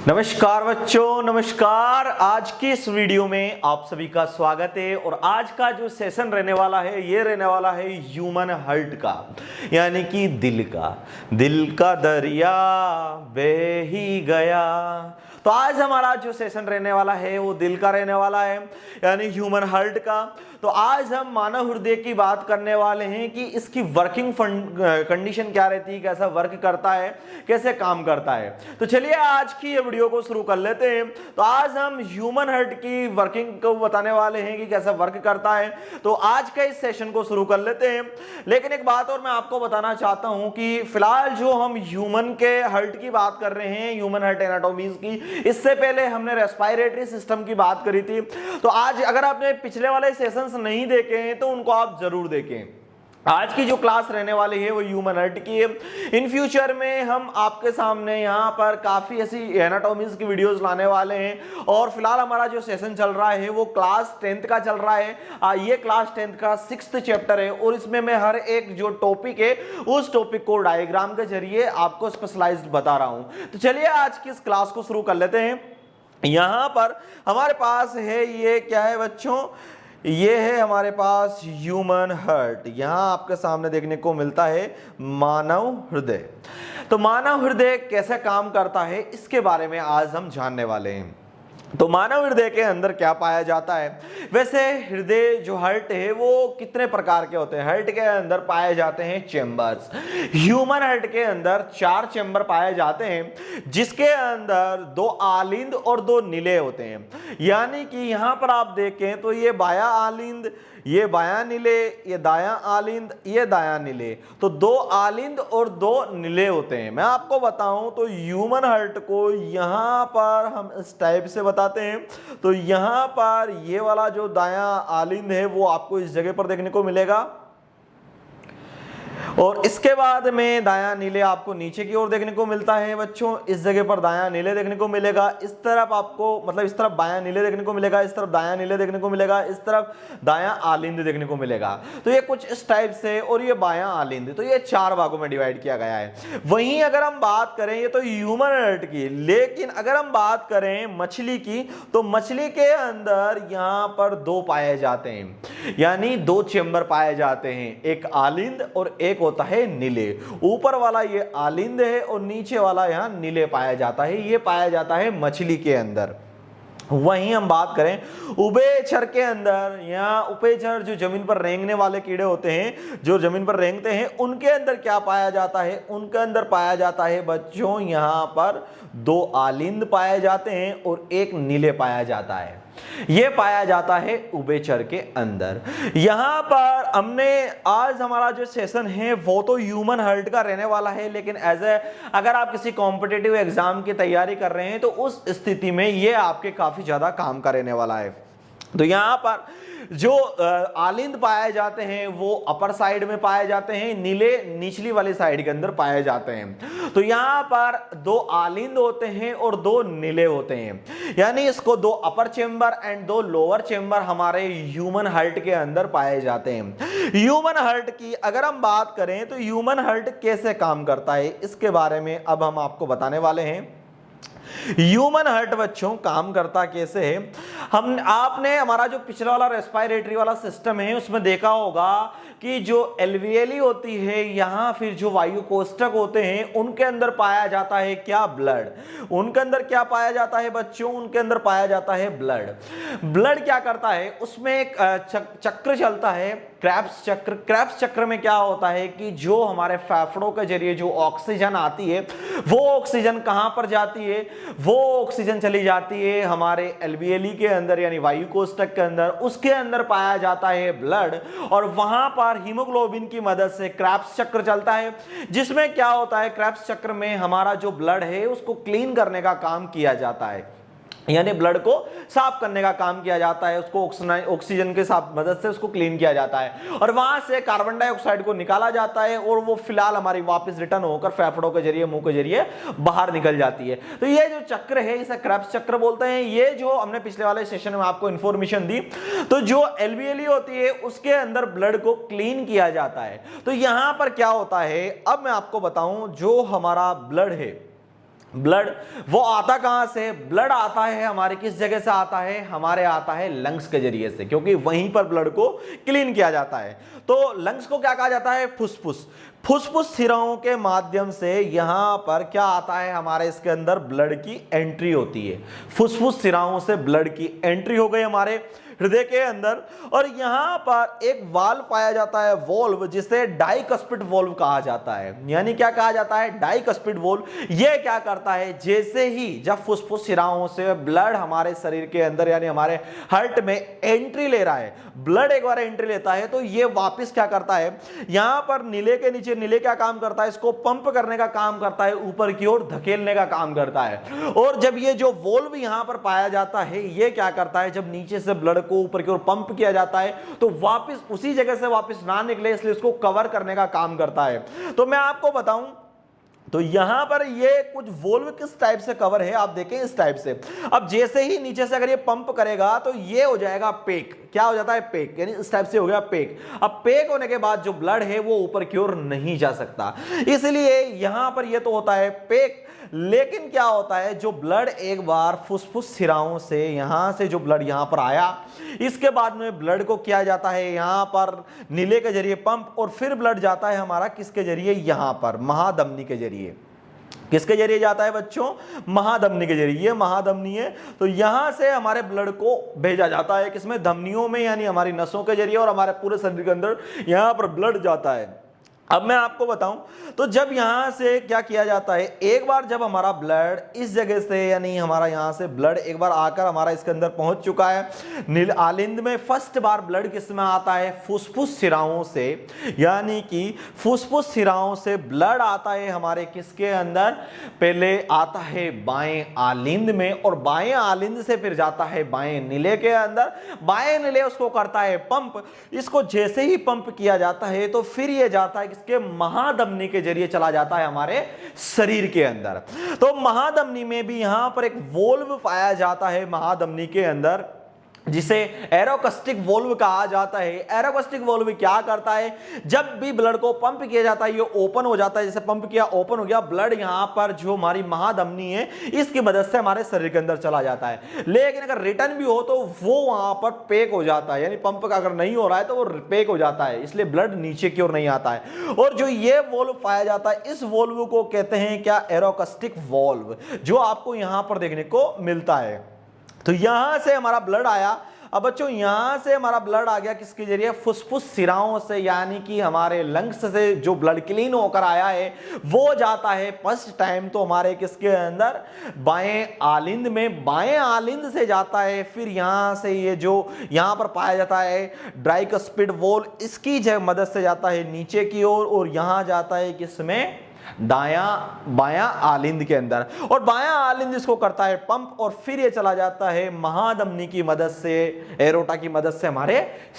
नमस्कार बच्चों, नमस्कार। आज की इस वीडियो में आप सभी का स्वागत है। और आज का जो सेशन रहने वाला है ये रहने वाला है ह्यूमन हार्ट का, यानी कि दिल का दरिया बह ही गया। तो आज हमारा जो सेशन रहने वाला है वो दिल का रहने वाला है, यानी ह्यूमन हार्ट का। तो आज हम मानव हृदय की बात करने वाले हैं कि इसकी वर्किंग कंडीशन क्या रहती है, कैसा वर्क करता है, कैसे काम करता है। तो चलिए आज की ये वीडियो को शुरू कर लेते हैं। तो आज हम ह्यूमन हार्ट की वर्किंग को बताने वाले हैं कि कैसा वर्क करता है। तो आज का इस सेशन को शुरू कर लेते हैं। लेकिन एक बात और मैं आपको बताना चाहता हूं कि फिलहाल जो हम ह्यूमन के हार्ट की बात कर रहे हैं, ह्यूमन हार्ट एनाटॉमीज की, इससे पहले हमने रेस्पिरेटरी सिस्टम की बात करी थी। तो आज अगर आपने पिछले वाले सेशन नहीं देखे हैं तो उनको आप जरूर देखें। आज की जो क्लास रहने वाली है वो ह्यूमन हार्ट की है। इन फ्यूचर में हम आपके सामने यहाँ पर काफ़ी ऐसी एनाटॉमीज की वीडियोस लाने वाले हैं। और फिलहाल हमारा जो सेशन चल रहा है वो क्लास 10th का चल रहा है। ये क्लास 10th का 6th चैप्टर है और इसमें मैं हर एक जो टॉपिक है उस टॉपिक को डायग्राम के जरिए आपको स्पेशलाइज्ड बता रहा हूँ। तो चलिए आज की इस क्लास को शुरू कर लेते हैं। यहाँ पर हमारे पास है, ये क्या है बच्चों, ये है हमारे पास ह्यूमन हार्ट। यहाँ आपके सामने देखने को मिलता है मानव हृदय। तो मानव हृदय कैसे काम करता है इसके बारे में आज हम जानने वाले हैं। तो मानव हृदय के अंदर क्या पाया जाता है। वैसे हृदय जो हार्ट है वो कितने प्रकार के होते हैं। हार्ट के अंदर पाए जाते हैं चेंबर्स। ह्यूमन हार्ट के अंदर 4 चेंबर पाए जाते हैं, जिसके अंदर 2 आलिंद और 2 नीले होते हैं। यानी कि यहां पर आप देखें तो ये बायां आलिंद, ये बायां नीले, ये दायां आलिंद, ये दायां नीले। तो 2 आलिंद और 2 नीले होते हैं। मैं आपको बताऊं तो ह्यूमन हार्ट को यहां पर हम इस टाइप से बताते हैं। तो यहां पर ये वाला जो दायां आलिंद है वो आपको इस जगह पर देखने को मिलेगा, और इसके बाद में दायां नीले आपको नीचे की ओर देखने को मिलता है बच्चों। इस जगह पर दायां नीले देखने को मिलेगा। इस तरफ आपको मतलब इस तरफ बायां नीले देखने को मिलेगा, इस तरफ दायां नीले देखने को मिलेगा, इस तरफ दायां आलिंद देखने को मिलेगा। तो ये कुछ इस टाइप से, और ये बायां आलिंद। तो ये 4 भागों में डिवाइड किया गया है। वहीं अगर हम बात करें, ये तो ह्यूमन हार्ट की, लेकिन अगर हम बात करें मछली की, तो मछली के अंदर यहां पर 2 पाए जाते हैं, यानी 2 चेंबर पाए जाते हैं, एक आलिंद और एक होता है नीले। ऊपर वाला ये आलिंद है और नीचे वाला यहां नीले पाया जाता है। ये पाया जाता है मछली के अंदर। वहीं हम बात करें उभयचर के अंदर, यहाँ उभयचर जो जमीन पर रेंगने वाले कीड़े होते हैं, जो जमीन पर रेंगते हैं, उनके अंदर क्या पाया जाता है। उनके अंदर पाया जाता है बच्चों यहाँ पर 2 आलिंद पाए जाते हैं और एक नीले पाया जाता है। ये पाया जाता है उभयचर के अंदर। यहां पर हमने आज हमारा जो सेशन है वो तो ह्यूमन हार्ट का रहने वाला है, लेकिन अगर आप किसी कॉम्पिटिटिव एग्जाम की तैयारी कर रहे हैं तो उस स्थिति में ये आपके काफी ज्यादा काम का रहने वाला है। तो यहां पर जो आलिंद पाए जाते हैं वो अपर साइड में पाए जाते हैं, नीले निचली वाली साइड के अंदर पाए जाते हैं। तो यहां पर 2 आलिंद होते हैं और 2 नीले होते हैं, यानी इसको 2 अपर चेंबर एंड 2 लोअर चेंबर हमारे ह्यूमन हार्ट के अंदर पाए जाते हैं। ह्यूमन हार्ट की अगर हम बात करें तो ह्यूमन हार्ट कैसे काम करता है इसके बारे में अब हम आपको बताने वाले हैं। ह्यूमन हार्ट बच्चों काम करता कैसे है। आपने हमारा जो पिछला वाला रेस्पिरेटरी वाला सिस्टम है उसमें देखा होगा कि जो एल्वियली होती है, यहाँ फिर जो वायु कोष्ठक होते हैं उनके अंदर पाया जाता है क्या, ब्लड। उनके अंदर क्या पाया जाता है बच्चों, उनके अंदर पाया जाता है ब्लड। ब्लड क्या करता है, उसमें एक चक्र चलता है, क्रेब्स चक्र। क्रेब्स चक्र में क्या होता है कि जो हमारे फेफड़ों के जरिए जो ऑक्सीजन आती है वो ऑक्सीजन कहां पर जाती है, वो ऑक्सीजन चली जाती है हमारे एल्वियली के अंदर, यानी वायु कोष्ठक के अंदर। उसके अंदर पाया जाता है ब्लड, और वहां पर हीमोग्लोबिन की मदद से क्रेब्स चक्र चलता है, जिसमें क्या होता है, क्रेब्स चक्र में हमारा जो ब्लड है उसको क्लीन करने का काम किया जाता है, यानी ब्लड को साफ करने का काम किया जाता है। उसको ऑक्सीजन के साथ मदद से उसको क्लीन किया जाता है, और वहां से कार्बन डाइऑक्साइड को निकाला जाता है, और वो फिलहाल हमारी वापस रिटर्न होकर फेफड़ों के जरिए, मुंह के जरिए बाहर निकल जाती है। तो ये जो चक्र है इसे क्रेब्स चक्र बोलते हैं। ये जो हमने पिछले वाले सेशन में आपको इंफॉर्मेशन दी, तो जो एल्वियली होती है उसके अंदर ब्लड को क्लीन किया जाता है। तो यहां पर क्या होता है अब मैं आपको बताऊं, जो हमारा ब्लड है ब्लड वो आता कहां से? ब्लड आता है हमारे किस जगह से आता है? हमारे आता है लंग्स के जरिए से, क्योंकि वहीं पर ब्लड को क्लीन किया जाता है। तो लंग्स को क्या कहा जाता है? फुसफुस। फुसफुस सिराओं के माध्यम से यहां पर क्या आता है? हमारे इसके अंदर ब्लड की एंट्री होती है। फुसफुस सिराओं से ब्लड की एंट्री हो गई हमारे हृदय के अंदर, और यहां पर एक वाल्व पाया जाता है, वॉल्व, जिसे डाइकस्पिड वॉल्व कहा जाता है। यानी क्या कहा जाता है? डाइकस्पिड वॉल्व। यह क्या करता है? जैसे ही जब फुसफुस सिराओं से ब्लड हमारे शरीर के अंदर यानी हमारे हार्ट में एंट्री ले रहा है, ब्लड एक बार एंट्री लेता है, तो यह वापस क्या करता है? यहां पर नीले के नीचे, नीले क्या काम करता है? इसको पंप करने का काम करता है, ऊपर की ओर धकेलने का काम करता है। और जब ये जो वॉल्व यहां पर पाया जाता है, ये क्या करता है? जब नीचे से ब्लड को ऊपर की ओर पंप किया जाता है, तो वापस उसी जगह से वापस ना निकले, इसलिए इसको कवर करने का काम करता है। तो मैं आपको बताऊं, तो यहां पर ये कुछ वोल्व किस टाइप से कवर है, आप देखें इस टाइप से। अब जैसे ही नीचे से अगर ये पंप करेगा तो ये हो जाएगा पेक। क्या हो जाता है? पेक, यानी इस टाइप से हो गया पेक। अब पेक होने के बाद जो ब्लड है वो ऊपर की ओर नहीं जा सकता, इसलिए यहां पर ये तो होता है पेक। लेकिन क्या होता है? जो ब्लड एक बार फुसफुस सिराओं से यहां से जो ब्लड यहां पर आया, इसके बाद में ब्लड को किया जाता है यहां पर नीले के जरिए पंप, और फिर ब्लड जाता है हमारा किसके जरिए? यहां पर महाधमनी के जरिए। किसके जरिए जाता है बच्चों? महाधमनी के जरिए। ये महाधमनी है, तो यहां से हमारे ब्लड को भेजा जाता है किसमें? धमनियों में, यानी हमारी नसों के जरिए, और हमारे पूरे शरीर के अंदर यहां पर ब्लड जाता है। अब मैं आपको बताऊं, तो जब यहां से क्या किया जाता है, एक बार जब हमारा ब्लड इस जगह से, यानी हमारा यहां से ब्लड एक बार आकर हमारा इसके अंदर पहुंच चुका है, नील आलिंद में फर्स्ट बार ब्लड किस में आता है? फुसफुस सिराओं से, यानी कि फुसफुस सिराओं से ब्लड आता है हमारे किसके अंदर? पहले आता है बाएं आलिंद में, और बाएं आलिंद से फिर जाता है बाएं नीले के अंदर। बाएं नीले उसको करता है पंप। इसको जैसे ही पंप किया जाता है, तो फिर यह जाता है के महाधमनी के जरिए चला जाता है हमारे शरीर के अंदर। तो महाधमनी में भी यहां पर एक वोल्व पाया जाता है महाधमनी के अंदर, जिसे एरोकस्टिक वोल्व कहा जाता है। एरोकस्टिक वोल्व क्या करता है? जब भी ब्लड को पंप किया जाता है, ये ओपन हो जाता है, जैसे पंप किया ओपन हो गया, ब्लड यहां पर जो हमारी महाधमनी है इसकी मदद से हमारे शरीर के अंदर चला जाता है। लेकिन अगर रिटर्न भी हो तो वो वहां पर पेक हो जाता है, यानी पंप का अगर नहीं हो रहा है तो वो पेक हो जाता है, इसलिए ब्लड नीचे की ओर नहीं आता है। और जो ये वोल्व पाया जाता है, इस वोल्व को कहते हैं क्या? एरोकस्टिक वोल्व, जो आपको यहां पर देखने को मिलता है। तो यहां से हमारा ब्लड आया। अब बच्चों यहां से हमारा ब्लड आ गया किसके जरिए? फुसफुस सिराओं से, यानी कि हमारे लंग्स से जो ब्लड क्लीन होकर आया है वो जाता है फर्स्ट टाइम तो हमारे किसके अंदर? बाएं आलिंद में। बाएं आलिंद से जाता है, फिर यहां से ये जो यहां पर पाया जाता है डाइकस्पिड वॉल्व, इसकी मदद से जाता है नीचे की ओर, और यहां जाता है किसमें? बायां आलिंद के अंदर। और बायां आलिंद इसको करता है पंप, और फिर ये चला जाता है महाधमनी की मदद से, एरोटा की मदद से हमारे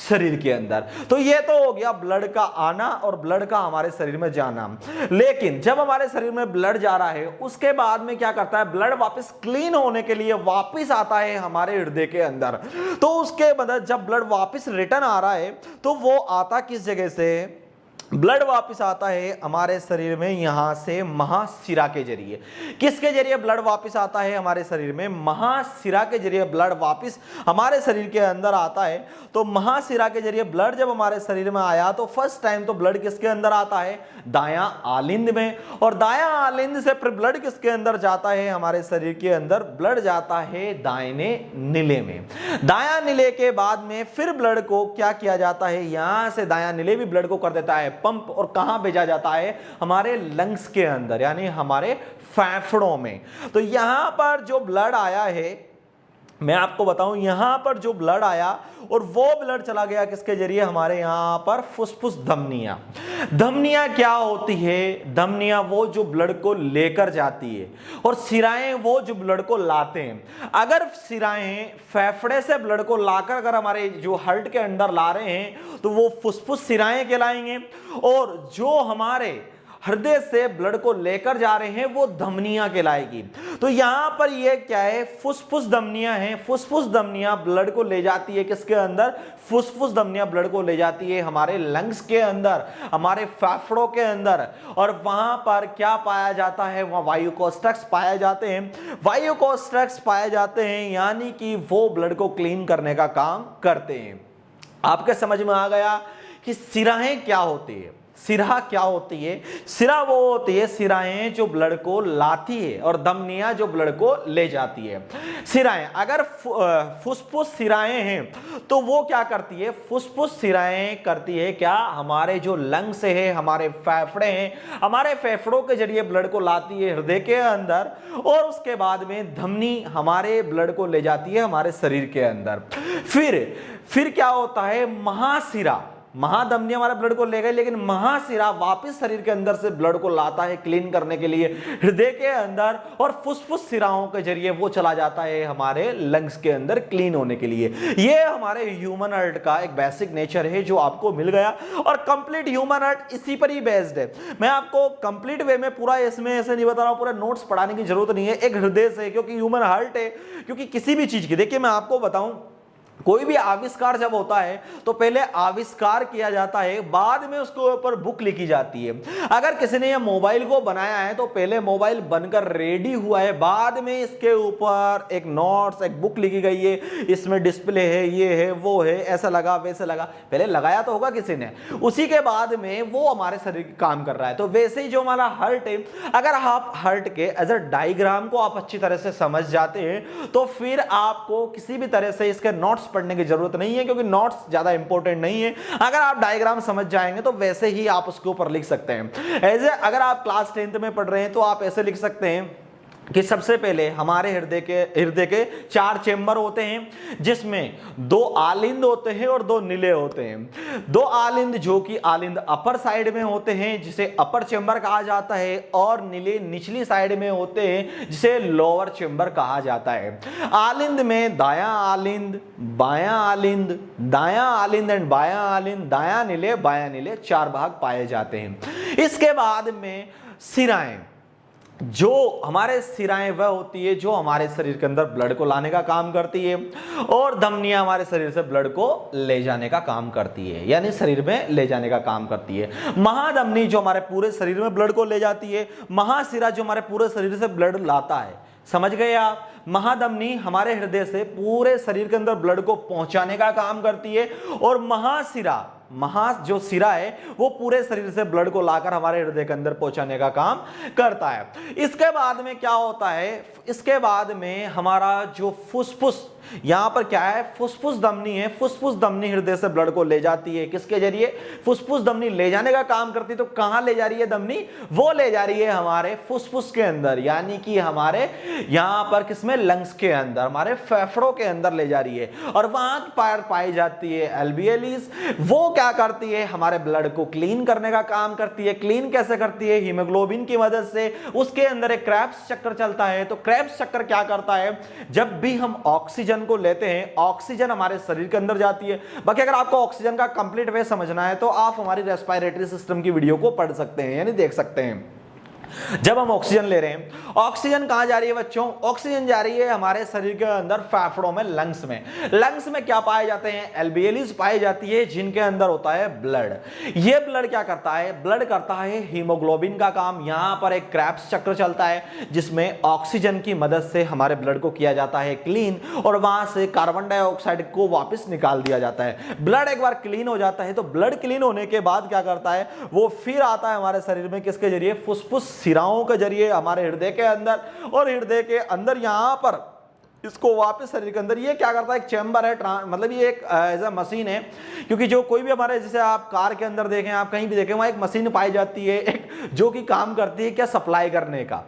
शरीर के अंदर। तो ये तो हो गया ब्लड का आना और ब्लड का हमारे शरीर में जाना। लेकिन जब हमारे शरीर में ब्लड जा रहा है, उसके बाद में क्या करता है? ब्लड वापस क्लीन होने के लिए वापस आता है हमारे हृदय के अंदर। तो उसके मदद जब ब्लड वापस रिटर्न आ रहा है, तो वो आता किस जगह से? ब्लड वापस आता है हमारे शरीर में यहां से महाशिरा के जरिए। किसके जरिए ब्लड वापस आता है हमारे शरीर में? महाशिरा के जरिए ब्लड वापस हमारे शरीर के अंदर आता है। तो महाशिरा के जरिए ब्लड जब हमारे शरीर में आया, तो फर्स्ट टाइम तो ब्लड किसके अंदर आता है? दायां आलिंद में। और दायां आलिंद से फिर ब्लड किसके अंदर जाता है? हमारे शरीर के अंदर ब्लड जाता है दाहिने नीले में। दायां नीले के बाद में फिर ब्लड को क्या किया जाता है? यहां से दायां नीले भी ब्लड को कर देता है पंप, और कहां भेजा जाता है? हमारे लंग्स के अंदर, यानी हमारे फेफड़ों में। तो यहां पर जो ब्लड आया है, मैं आपको बताऊं, यहां पर जो ब्लड आया और वो ब्लड चला गया किसके जरिए? हमारे यहां पर फुसफुस धमनियां। धमनियां क्या होती है? धमनियां वो जो ब्लड को लेकर जाती है, और सिराएं वो जो ब्लड को लाते हैं। अगर सिराएं फेफड़े से ब्लड को लाकर अगर हमारे जो हार्ट के अंदर ला रहे हैं, तो वो फुसफुस सिराएं कहलाएंगे। और जो हमारे हृदय से ब्लड को लेकर जा रहे हैं वो धमनियां कहलाएगी। तो यहां पर ये क्या है, फुसफुस धमनियां हैं। फुसफुस धमनियां ब्लड को ले जाती है किसके अंदर, फुसफुस धमनियां ब्लड को ले जाती है हमारे लंग्स के अंदर, हमारे फेफड़ों के अंदर, और वहां पर क्या पाया जाता है, वहां वायुकोष्ठक पाए जाते हैं। वायुकोष्ठक पाए जाते हैं यानी कि वो ब्लड को क्लीन करने का काम करते हैं। आपके समझ में आ गया कि सिराएं क्या होती है। सिरा क्या होती है, सिरा वो होती है सिराएं जो ब्लड को लाती है और धमनियां जो ब्लड को ले जाती है। सिराएं, अगर फुसफुस सिराएं हैं तो वो क्या करती है, फुसफुस सिराएं करती है क्या, हमारे जो लंग्स है, हमारे फेफड़े हैं, हमारे फेफड़ों के जरिए ब्लड को लाती है हृदय के अंदर, और उसके बाद में धमनी हमारे ब्लड को ले जाती है हमारे शरीर के अंदर। फिर क्या होता है, महासिरा, महाधमनी हमारे ब्लड को ले गई, लेकिन महासिरा वापस शरीर के अंदर से ब्लड को लाता है क्लीन करने के लिए हृदय के अंदर, और फुसफुस सिराओं के जरिए वो चला जाता है हमारे लंग्स के अंदर क्लीन होने के लिए। ये हमारे ह्यूमन हार्ट का एक बेसिक नेचर है जो आपको मिल गया, और कंप्लीट ह्यूमन हार्ट इसी पर ही बेस्ड है। मैं आपको कंप्लीट वे में पूरा इसमें ऐसे नहीं बता रहा हूं, पूरा नोट्स पढ़ाने की जरूरत नहीं है, एक हृदय से, क्योंकि ह्यूमन हार्ट है, क्योंकि किसी भी चीज की, देखिए मैं आपको बताऊं, कोई भी आविष्कार जब होता है तो पहले आविष्कार किया जाता है, बाद में उसके ऊपर बुक लिखी जाती है। अगर किसी ने यह मोबाइल को बनाया है तो पहले मोबाइल बनकर रेडी हुआ है, बाद में इसके ऊपर एक नोट्स, एक बुक लिखी गई है, इसमें डिस्प्ले है, ये है, वो है, ऐसा लगा, वैसे लगा, पहले लगाया तो होगा किसी ने, उसी के बाद में वो हमारे शरीर का काम कर रहा है। तो वैसे ही जो हमारा हार्ट है, अगर आप हार्ट के एज अ डायग्राम को आप अच्छी तरह से समझ जाते हैं तो फिर आपको किसी भी तरह से इसके नोट्स पढ़ने की जरूरत नहीं है, क्योंकि नोट्स ज्यादा इंपॉर्टेंट नहीं है। अगर आप डायग्राम समझ जाएंगे तो वैसे ही आप उसके ऊपर लिख सकते हैं। ऐसे अगर आप क्लास 10th में पढ़ रहे हैं तो आप ऐसे लिख सकते हैं कि सबसे पहले हमारे हृदय के 4 चेंबर होते हैं, जिसमें 2 आलिंद होते हैं और 2 नीले होते हैं। 2 आलिंद जो कि आलिंद अपर साइड में होते हैं जिसे अपर चेंबर कहा जाता है, और नीले निचली साइड में होते हैं जिसे लोअर चेंबर कहा जाता है। आलिंद में दायां आलिंद, बायां आलिंद, दायां आलिंद एंड बायां आलिंद, दायां नीले, बायां नीले, 4 भाग पाए जाते हैं। इसके बाद में सिराएं, जो हमारे सिराएं वह होती है जो हमारे शरीर के अंदर ब्लड को लाने का काम करती है, और धमनियां हमारे शरीर से ब्लड को ले जाने का काम करती है, यानी शरीर में ले जाने का काम करती है। महाधमनी जो हमारे पूरे शरीर में ब्लड को ले जाती है, महासिरा जो हमारे पूरे शरीर से ब्लड लाता है। समझ गए आप, महाधमनी हमारे हृदय से पूरे शरीर के अंदर ब्लड को पहुंचाने का काम करती है, और महासिरा, महा जो सिरा है वो पूरे शरीर से ब्लड को लाकर हमारे हृदय के अंदर पहुंचाने का काम करता है। इसके बाद में क्या होता है, इसके बाद में हमारा जो फुसफुस, यहां पर क्या है, फुसफुस धमनी है। फुसफुस धमनी हृदय से ब्लड को ले जाती है, किसके जरिए, फुसफुस धमनी ले जाने का काम करती है। तो कहां ले जा रही है धमनी, वो ले जा रही है हमारे फुसफुस के अंदर, यानी कि हमारे यहां पर किसमें, लंग्स के अंदर, हमारे फेफड़ों के अंदर ले जा रही है, और वहां पर पाई जाती है एल्वियलिस। वो क्या करती है, हमारे ब्लड को क्लीन करने का काम करती है। क्लीन कैसे करती है, हीमोग्लोबिन की मदद से। उसके अंदर एक क्रेब्स चक्र चलता है। तो क्रेब्स चक्र क्या करता है, जब भी हम ऑक्सीजन को लेते हैं, ऑक्सीजन हमारे शरीर के अंदर जाती है। बाकी अगर आपको ऑक्सीजन का कंप्लीट वे समझना है तो आप हमारी रेस्पिरेटरी सिस्टम की वीडियो को पढ़ सकते हैं, यानी देख सकते हैं। जब हम ऑक्सीजन ले रहे हैं, ऑक्सीजन कहां जा रही है बच्चों, ऑक्सीजन जा रही है हमारे शरीर के अंदर फेफड़ों में, लंग्स में। लंग्स में क्या पाए जाते हैं, एल्वियलिस पाई जाती है, जिनके अंदर होता है ब्लड। ये ब्लड क्या करता है, ब्लड करता है हीमोग्लोबिन का काम। यहां पर एक क्रेब्स चक्र चलता है जिसमें ऑक्सीजन की मदद से हमारे ब्लड को किया जाता है क्लीन, और वहां से कार्बन डाइऑक्साइड को वापस निकाल दिया जाता है। ब्लड एक बार क्लीन हो जाता है तो ब्लड क्लीन होने के बाद क्या करता है, वो फिर आता है हमारे शरीर में, किसके जरिए, फुसफुस सिराओं के जरिए हमारे हृदय के अंदर, और हृदय के अंदर यहां पर इसको वापस शरीर के अंदर, ये क्या करता है, एक चैम्बर है, मतलब ये एक एज अ मशीन है। क्योंकि जो कोई भी हमारे, जैसे आप कार के अंदर देखें, आप कहीं भी देखें, वहां एक मशीन पाई जाती है, एक जो कि काम करती है क्या, सप्लाई करने का।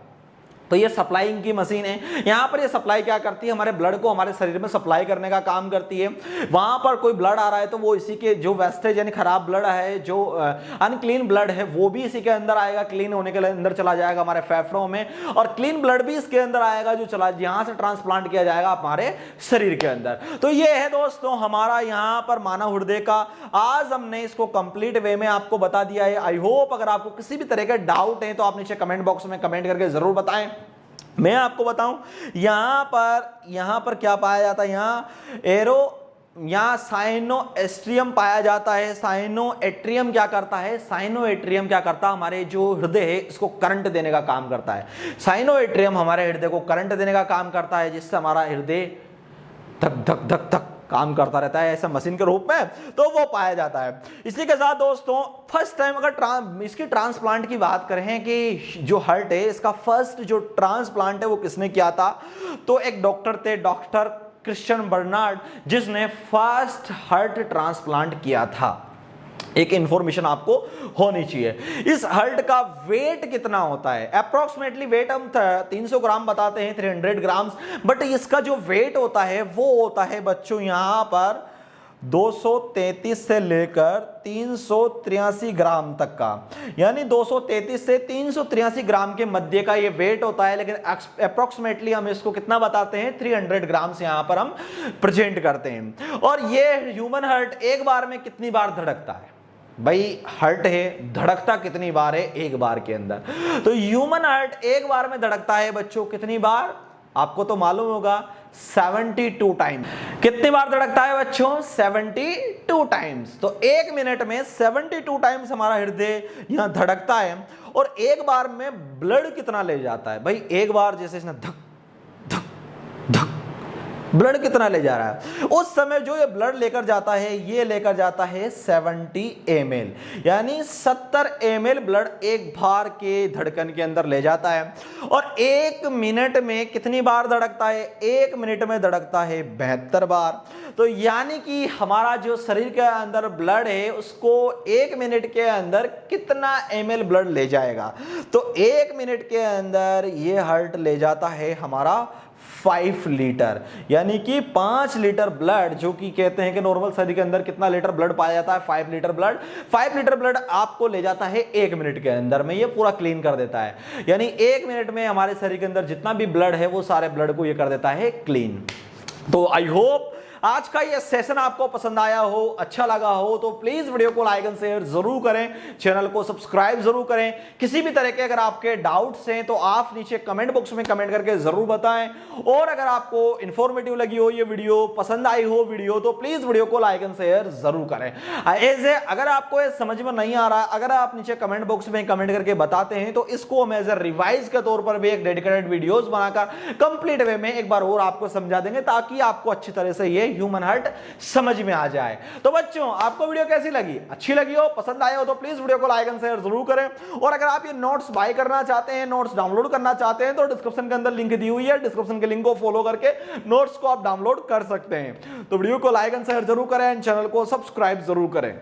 तो ये सप्लाइंग की मशीन है। यहाँ पर ये सप्लाई क्या करती है, हमारे ब्लड को हमारे शरीर में सप्लाई करने का काम करती है। वहां पर कोई ब्लड आ रहा है तो वो इसी के जो वेस्टेज यानी खराब ब्लड है, जो अनक्लीन ब्लड है, वो भी इसी के अंदर आएगा, क्लीन होने के अंदर चला जाएगा हमारे फेफड़ों में, और क्लीन ब्लड भी इसके अंदर आएगा जो चला यहाँ से ट्रांसप्लांट किया जाएगा हमारे शरीर के अंदर। तो ये है दोस्तों हमारा यहाँ पर मानव हृदय का। आज हमने इसको कंप्लीट वे में आपको बता दिया है। आई होप अगर आपको किसी भी तरह के डाउट है तो आप नीचे कमेंट बॉक्स में कमेंट करके जरूर बताएं। मैं आपको बताऊं यहां पर क्या पाया जाता है, यहाँ साइनोएस्ट्रियम पाया जाता है। साइनोएट्रियम क्या करता है, साइनोएट्रियम क्या करता है, हमारे जो हृदय है इसको करंट देने का काम करता है। साइनोएट्रियम हमारे हृदय को करंट देने का काम करता है, जिससे हमारा हृदय धक धक धक धक काम करता रहता है ऐसा मशीन के रूप में, तो वो पाया जाता है। इसी के साथ दोस्तों फर्स्ट टाइम अगर इसकी ट्रांसप्लांट की बात करें कि जो हार्ट है इसका फर्स्ट जो ट्रांसप्लांट है वो किसने किया था, तो एक डॉक्टर थे, डॉक्टर क्रिश्चियन बर्नार्ड, जिसने फर्स्ट हार्ट ट्रांसप्लांट किया था। एक इंफॉर्मेशन आपको होनी चाहिए। इस हार्ट का वेट कितना होता है, अप्रोक्सीमेटली वेट हम 300 ग्राम बताते हैं, 300 ग्राम्स, बट इसका जो वेट होता है वो होता है बच्चों यहां पर 233 से लेकर 383 ग्राम तक का, यानी 233 से 383 ग्राम के मध्य का ये वेट होता है। लेकिन अप्रोक्सीमेटली हम इसको कितना बताते हैं, 300 ग्राम से यहां पर हम प्रेजेंट करते हैं। और ये ह्यूमन हार्ट एक बार में कितनी बार धड़कता है, भाई हार्ट है, धड़कता कितनी बार है, एक बार के अंदर। तो ह्यूमन हार्ट एक बार में धड़कता है बच्चों कितनी बार, आपको तो मालूम होगा 72 टाइम। कितनी बार धड़कता है बच्चों, 72 टाइम्स। तो एक मिनट में 72 टाइम्स हमारा हृदय यहां धड़कता है। और एक बार में ब्लड कितना ले जाता है, भाई एक बार जैसे इसने धक धक धक ब्लड कितना ले जा रहा है, उस समय जो ये ब्लड लेकर जाता है ये लेकर जाता है 70 ml, यानी 70 ml ब्लड एक बार के धड़कन के अंदर ले जाता है। और एक मिनट में कितनी बार धड़कता है, एक मिनट में धड़कता है 72 बार। तो यानी कि हमारा जो शरीर के अंदर ब्लड है उसको एक मिनट के अंदर कितना ml ब्लड ले जाएगा, तो एक मिनट के अंदर ये हार्ट ले जाता है हमारा 5 लीटर, यानी कि 5 लीटर ब्लड, जो कि कहते हैं कि नॉर्मल शरीर के अंदर कितना लीटर ब्लड पाया जाता है, 5 लीटर ब्लड। 5 लीटर ब्लड आपको ले जाता है एक मिनट के अंदर में, ये पूरा क्लीन कर देता है। यानी एक मिनट में हमारे शरीर के अंदर जितना भी ब्लड है वो सारे ब्लड को ये कर देता है क्लीन। तो आई होप आज का ये सेशन आपको पसंद आया हो, अच्छा लगा हो, तो प्लीज वीडियो को लाइक एंड शेयर जरूर करें, चैनल को सब्सक्राइब जरूर करें। किसी भी तरह के अगर आपके डाउट्स हैं तो आप नीचे कमेंट बॉक्स में कमेंट करके जरूर बताएं। और अगर आपको इंफॉर्मेटिव लगी हो ये वीडियो, पसंद आई हो वीडियो, तो प्लीज वीडियो को लाइक एंड शेयर जरूर करें। अगर आपको ये समझ में नहीं आ रहा, अगर आप नीचे कमेंट बॉक्स में कमेंट करके बताते हैं तो इसको हम एज ए रिवाइज के तौर पर भी एक डेडिकेटेड वीडियोस बनाकर कंप्लीट वे में एक बार और आपको समझा देंगे, ताकि आपको अच्छी तरह से ये ह्यूमन हार्ट समझ में आ जाए। तो बच्चों आपको वीडियो कैसी लगी, अच्छी लगी हो, पसंद आए हो, तो प्लीज वीडियो को लाइक एंड शेयर जरूर करें। और अगर आप ये नोट्स बाय करना चाहते हैं, नोट्स डाउनलोड करना चाहते हैं, तो डिस्क्रिप्शन के अंदर लिंक दी हुई है, डिस्क्रिप्शन के लिंक को फॉलो करके नोट्स को आप डाउनलोड कर सकते हैं। तो वीडियो को लाइक एंड शेयर जरूर करें, चैनल को सब्सक्राइब जरूर करें।